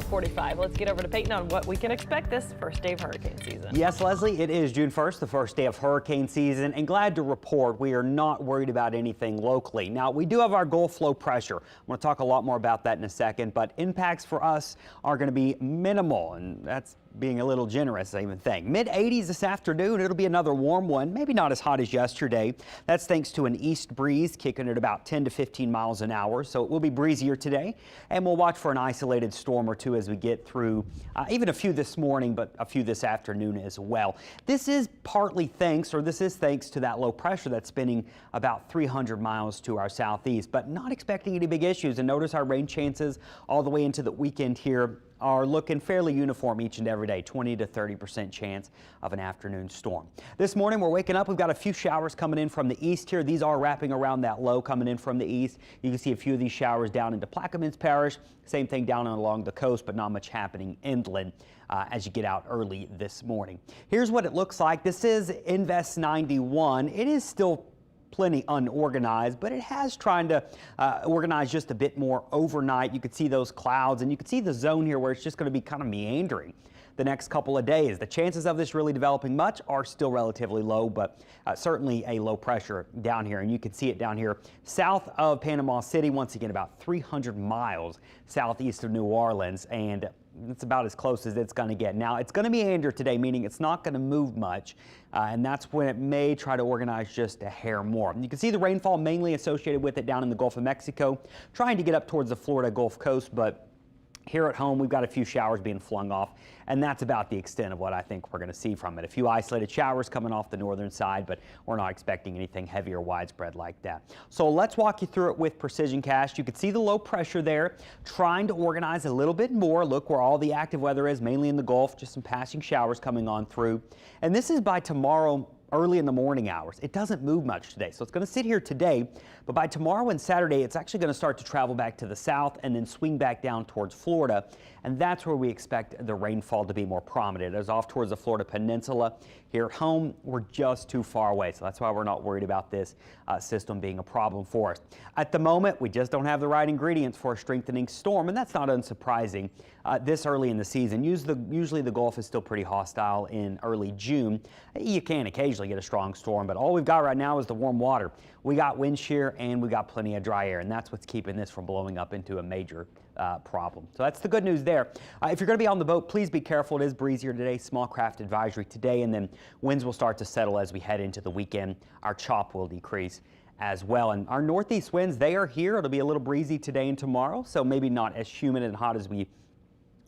4:45. Let's get over to Peyton on what we can expect this first day of hurricane season. Yes, Leslie, it is June 1st, the first day of hurricane season, and glad to report we are not worried about anything locally. Now, we do have our Gulf flow pressure. I'm going to talk a lot more about that in a second, but impacts for us are going to be minimal, and that's being a little generous, I even think. Mid-80s this afternoon. It'll be another warm one, maybe not as hot as yesterday. That's thanks to an east breeze kicking at about 10 to 15 miles an hour, so it will be breezier today, and we'll watch for an isolated storm or two as we get through, even a few this morning, but a few this afternoon as well. This is thanks to that low pressure that's spinning about 300 miles to our southeast, but not expecting any big issues. And notice our rain chances all the way into the weekend here are looking fairly uniform each and every day, 20 to 30% chance of an afternoon storm. This morning we're waking up, we've got a few showers coming in from the east here. These are wrapping around that low coming in from the east. You can see a few of these showers down into Plaquemines Parish, same thing down along the coast, but not much happening inland as you get out early this morning. Here's what it looks like. This is Invest 91. It is still plenty unorganized, but it has tried to organize just a bit more overnight. You could see those clouds, and you could see the zone here where it's just going to be kind of meandering the next couple of days. The chances of this really developing much are still relatively low, but certainly a low pressure down here, and you can see it down here south of Panama City, once again about 300 miles southeast of New Orleans, and it's about as close as it's going to get. Now, it's going to meander today, meaning it's not going to move much, and that's when it may try to organize just a hair more. You can see the rainfall mainly associated with it down in the Gulf of Mexico, trying to get up towards the Florida Gulf Coast, but here at home, we've got a few showers being flung off, and that's about the extent of what I think we're going to see from it. A few isolated showers coming off the northern side, but we're not expecting anything heavy or widespread like that. So let's walk you through it with precision cast. You can see the low pressure there, trying to organize a little bit more. Look where all the active weather is, mainly in the Gulf, just some passing showers coming on through. And this is by tomorrow early in the morning hours. It doesn't move much today, so it's going to sit here today, but by tomorrow and Saturday, it's actually going to start to travel back to the south and then swing back down towards Florida, and that's where we expect the rainfall to be more prominent. As off towards the Florida Peninsula. Here at home, we're just too far away, so that's why we're not worried about this system being a problem for us. At the moment, we just don't have the right ingredients for a strengthening storm, and that's not unsurprising this early in the season. Usually the Gulf is still pretty hostile in early June. You can occasionally get a strong storm, but all we've got right now is the warm water. We got wind shear and we got plenty of dry air, and that's what's keeping this from blowing up into a major problem. So that's the good news there. If you're going to be on the boat, please be careful. It is breezier today. Small craft advisory today, and then winds will start to settle as we head into the weekend. Our chop will decrease as well, and our northeast winds, they are here. It'll be a little breezy today and tomorrow, so maybe not as humid and hot as we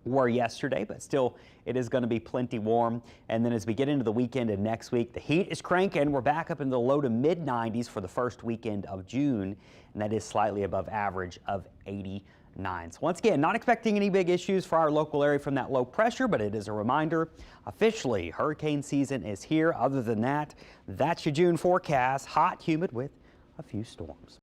were yesterday, but still it is going to be plenty warm. And then as we get into the weekend and next week, the heat is cranking. We're back up in the low to mid 90s for the first weekend of June, and that is slightly above average of 89. So once again, not expecting any big issues for our local area from that low pressure, but it is a reminder, officially hurricane season is here. Other than that, that's your June forecast. Hot, humid with a few storms.